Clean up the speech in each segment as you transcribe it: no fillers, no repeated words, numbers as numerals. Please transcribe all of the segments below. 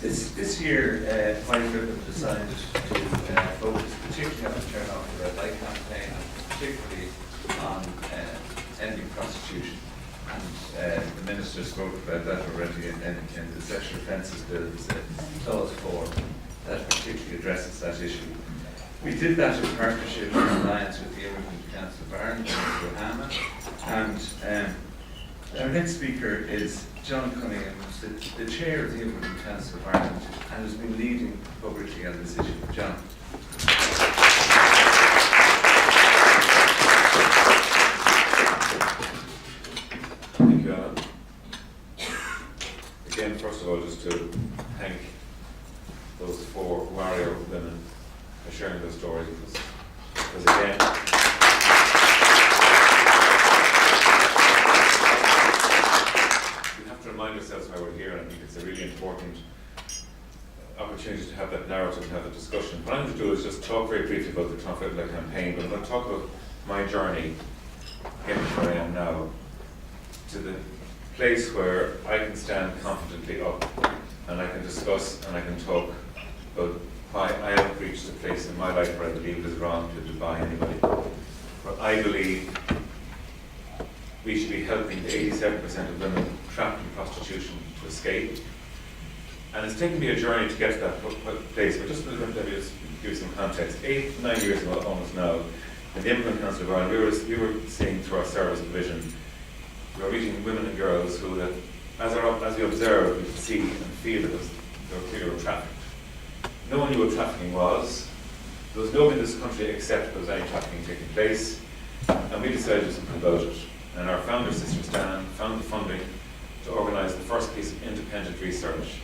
This year, my group have decided to focus particularly on the Turn Off the Red Light campaign, and particularly on ending prostitution. And the Minister spoke about that already in the Sexual Offences Bill, Clause 4, that particularly addresses that issue. We did that in partnership and alliance with the Immigrant Council of Ireland, Cunningham, and our next speaker is John Cunningham, who's the chair of the Immigrant Council of Ireland and has been leading publicly on this issue. John. Thank you, Alan. Again, first of all, just to thank those 4 warrior women for sharing their stories with us. Because again, we have to remind ourselves why we're here, and I think it's a really important opportunity to have that narrative and have the discussion. What I'm going to do is just talk very briefly about the Conflict Light campaign, but I'm going to talk about my journey getting to where I am now, to the place where I can stand confidently up and I can discuss and I can talk about why I have reached a place in my life where I believe it is wrong to defy anybody. Where I believe we should be helping the 87% of women trapped in prostitution to escape. And it's taken me a journey to get to that place, but just let me just give you some context. 8, 9 years ago, almost now, in the Immigrant Council of Ireland, we were seeing through our service division, we were meeting women and girls who, that, as we observed, we could see and feel that they were clearly trafficked. No one knew what trafficking was. There was nobody in this country except there was any trafficking taking place, and we decided to do something about it. And our founder, Sister Stan, found the funding to organise the first piece of independent research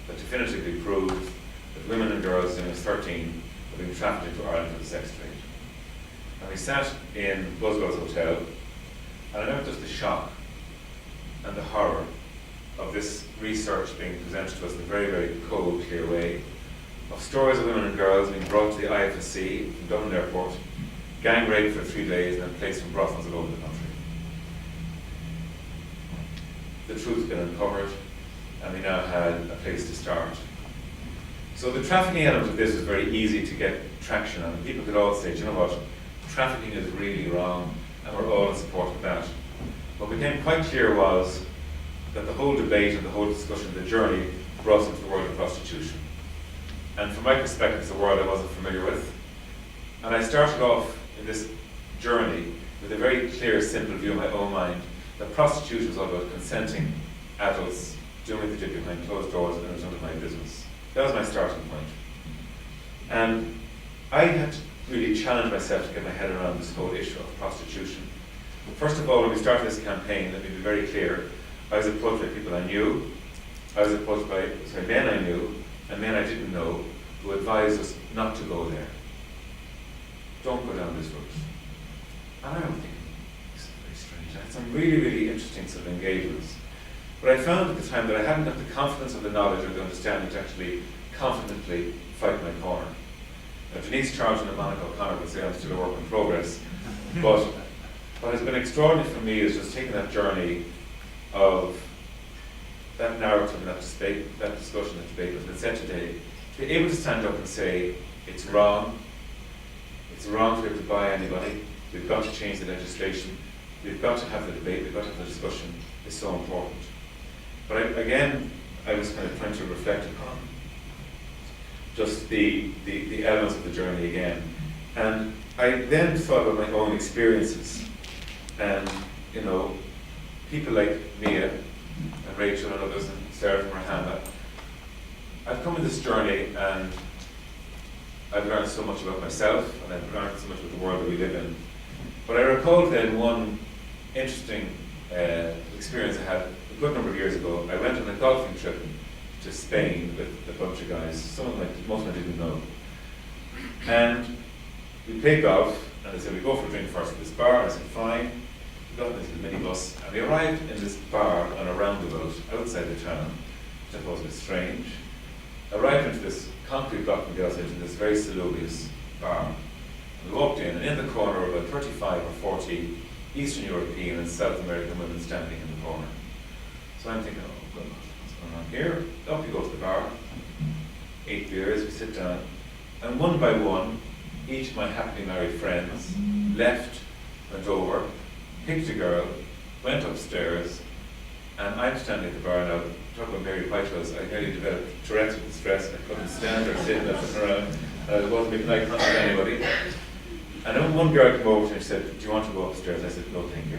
that definitively proved that women and girls as young as 13 were being trafficked into Ireland for the sex trade. And we sat in Buzzwell's Hotel, and I remember just the shock and the horror of this research being presented to us in a very, very cold, clear way, of stories of women and girls being brought to the IFSC from Dublin Airport, gang raped for 3 days, and then placed in brothels all over the country. The truth has been uncovered, and we now had a place to start. So the trafficking element of this was very easy to get traction on. People could all say, do you know what, trafficking is really wrong, and we're all in support of that. What became quite clear was that the whole debate and the whole discussion, the journey, brought us into the world of prostitution. And from my perspective, it's a world I wasn't familiar with. And I started off in this journey with a very clear, simple view in my own mind that prostitution was all about consenting adults doing what they did behind closed doors, and it was none of my business. That was my starting point. And I had to really challenge myself to get my head around this whole issue of prostitution. First of all, when we started this campaign, let me be very clear, I was approached by people I knew, I was approached by men I knew, and men I didn't know, who advised us not to go there. Don't go down this route. And I was thinking, this is very strange. I had some really, really interesting sort of engagements. But I found at the time that I hadn't got the confidence or the knowledge or the understanding to actually confidently fight my corner. Now, Denise Charlton and Monica O'Connor would say I'm still a work in progress. But what has been extraordinary for me is just taking that journey of that narrative and that debate, that discussion, that debate that's been said today, to be able to stand up and say, it's wrong for you to buy anybody, we've got to change the legislation, we've got to have the debate, we've got to have the discussion, is so important. But I was kind of trying to reflect upon just the elements of the journey again. And I then thought about my own experiences, and people like Mia and Rachel and others, and Sarah from Rahama. I've come on this journey and I've learned so much about myself, and I've learned so much about the world that we live in. But I recall then one interesting experience I had a good number of years ago. I went on a golfing trip to Spain with a bunch of guys, most of them I didn't know. And we played golf, and they said, we go for a drink first at this bar. I said, fine. We got in this minibus, and we arrived in this bar on a roundabout outside the town, which I thought was a bit strange. Arrived into this concrete block on the outside, in this very salubrious bar. And we walked in, and in the corner were about 35 or 40 Eastern European and South American women standing in the corner. So I'm thinking, oh God, what's going on here? Up you go to the bar. 8 beers, we sit down, and one by one, each of my happily married friends left, went over, picked a girl, went upstairs, and I'm standing at the bar now, talking about Mary Whitelow's, I nearly developed Tourette's with the stress, I couldn't stand or sit, and I was looking around, I wasn't making eye contact with anybody. And then one girl came over to me and she said, do you want to go upstairs? I said, no, thank you.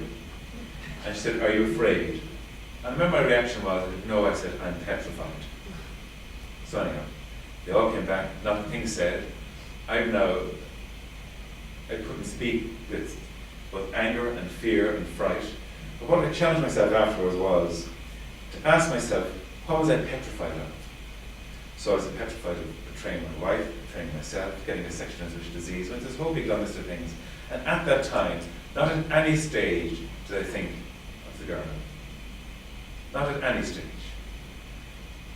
And she said, are you afraid? And I remember my reaction was, no, I said, I'm petrified. So anyhow, they all came back, not a thing said. I couldn't speak with both anger and fear and fright. But what I challenged myself afterwards was to ask myself, what was I petrified of? So I was petrified of betraying my wife, betraying myself, getting a sexual transmission disease, and there's a whole big long list of things. And at that time, not at any stage did I think of the girl. Not at any stage.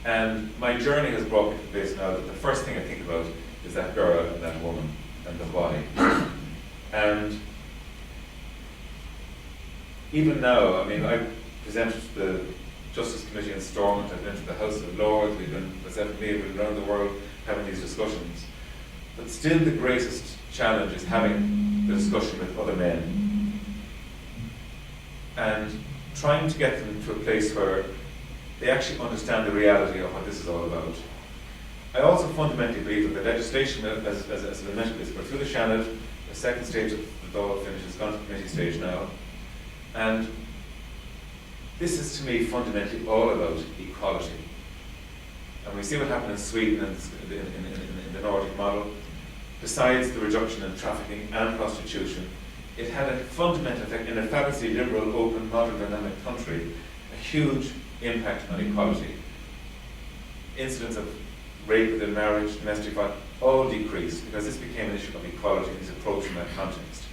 And my journey has brought me to the place now that the first thing I think about is that girl and that woman and the why. And even now, I mean, I presented to the Justice Committee in Stormont, I've been to the House of Lords, we've been around the world having these discussions. But still the greatest challenge is having the discussion with other men and trying to get them to a place where they actually understand the reality of what this is all about. I also fundamentally believe that the legislation, as we mentioned, is through the Shannon, the second stage of the Dáil finish, has gone to the committee stage now. And this is to me fundamentally all about equality. And we see what happened in Sweden and in the Nordic model. Besides the reduction in trafficking and prostitution, it had a fundamental effect in a fabulously liberal, open, modern, dynamic country, a huge impact on equality. Incidents of rape within marriage, domestic violence, all decreased because this became an issue of equality and its approach in that context.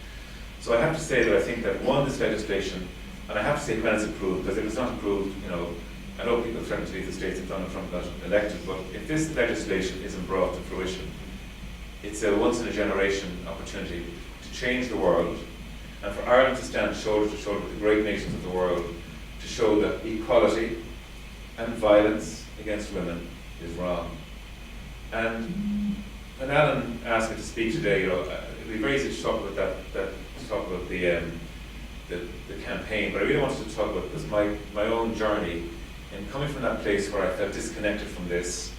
So I have to say that I think that this legislation, and I have to say when it's approved, because if it's not approved, I know people threaten to leave the States if Donald Trump got elected, but if this legislation isn't brought to fruition, it's a once-in-a-generation opportunity to change the world, and for Ireland to stand shoulder to shoulder with the great nations of the world to show that equality and violence against women is wrong. And when Alan asked me to speak today, it would be very easy to talk about the campaign, but I really wanted to talk about this, my own journey in coming from that place where I felt disconnected from this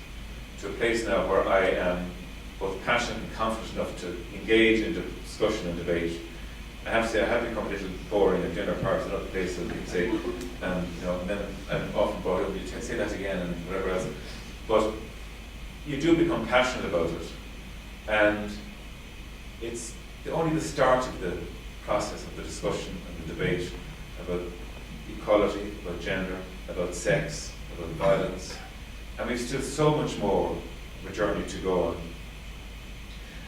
to a place now where I am both passionate and confident enough to engage in discussion and debate. I have to say I have become a little boring at dinner parties and other places. People say, and then I'm often brought up, you say that again and whatever else. But you do become passionate about it, and it's only the start of the process of the discussion and the debate about equality, about gender, about sex, about violence, and we've still so much more of a journey to go on.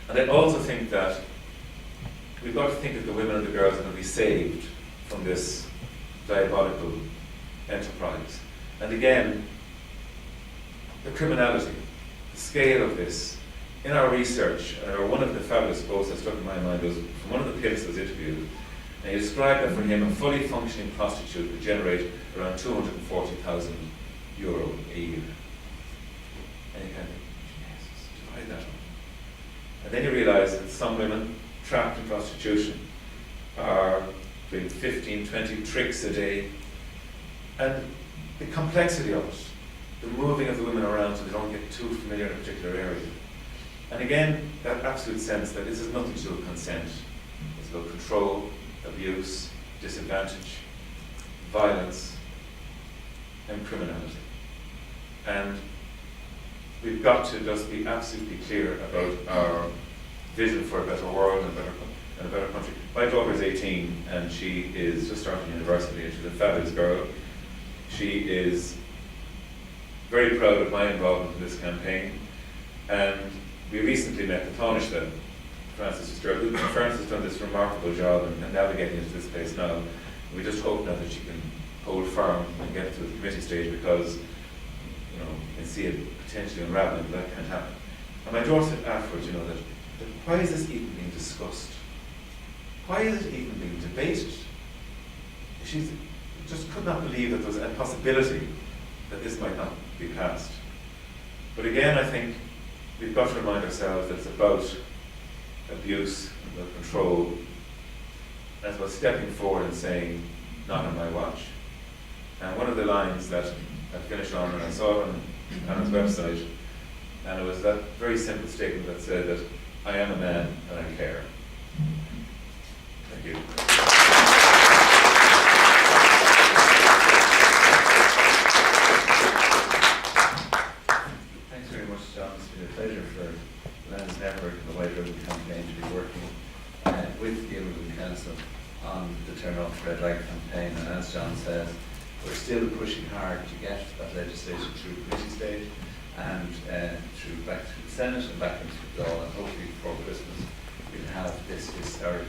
And I also think that we've got to think that the women and the girls are going to be saved from this diabolical enterprise. And again, the criminality, the scale of this. In our research, one of the fabulous quotes that stuck in my mind was from one of the pimps that was interviewed, and he described that for him a fully functioning prostitute would generate around €240,000 a year. And you kind of, Jesus, divide that up. And then you realise that some women trapped in prostitution are doing 15, 20 tricks a day, and the complexity of it, the moving of the women around so they don't get too familiar in a particular area. And again, that absolute sense that this has nothing to do with consent. It's about control, abuse, disadvantage, violence, and criminality. And we've got to just be absolutely clear about our vision for a better world and a better country. My daughter is 18 and she is just starting university and she's a fabulous girl. She is very proud of my involvement in this campaign, and we recently met the Taoiseach, Francis Fitzgerald. Francis has done this remarkable job in navigating into this place now. And we just hope now that she can hold firm and get to the committee stage, because you can see it potentially unraveling, but that can't happen. And my daughter said afterwards, that why is this even being discussed? Why is it even being debated? She just could not believe that there was a possibility that this might not be passed. But again, I think we've got to remind ourselves that it's about abuse, about control, and it's about stepping forward and saying, not on my watch. And one of the lines that I finished on, and I saw it on his website, and it was that very simple statement that said that I am a man and I care. Thank you. Thanks very much, John. It's been a pleasure for the Lands Network and the White Ribbon Campaign to be working with the Immigrant Council on the Turn Off Red Light campaign. And as John says, we're still pushing hard to get that legislation through committee stage and back through the Senate and back into law. And hopefully before Christmas we'll have this historic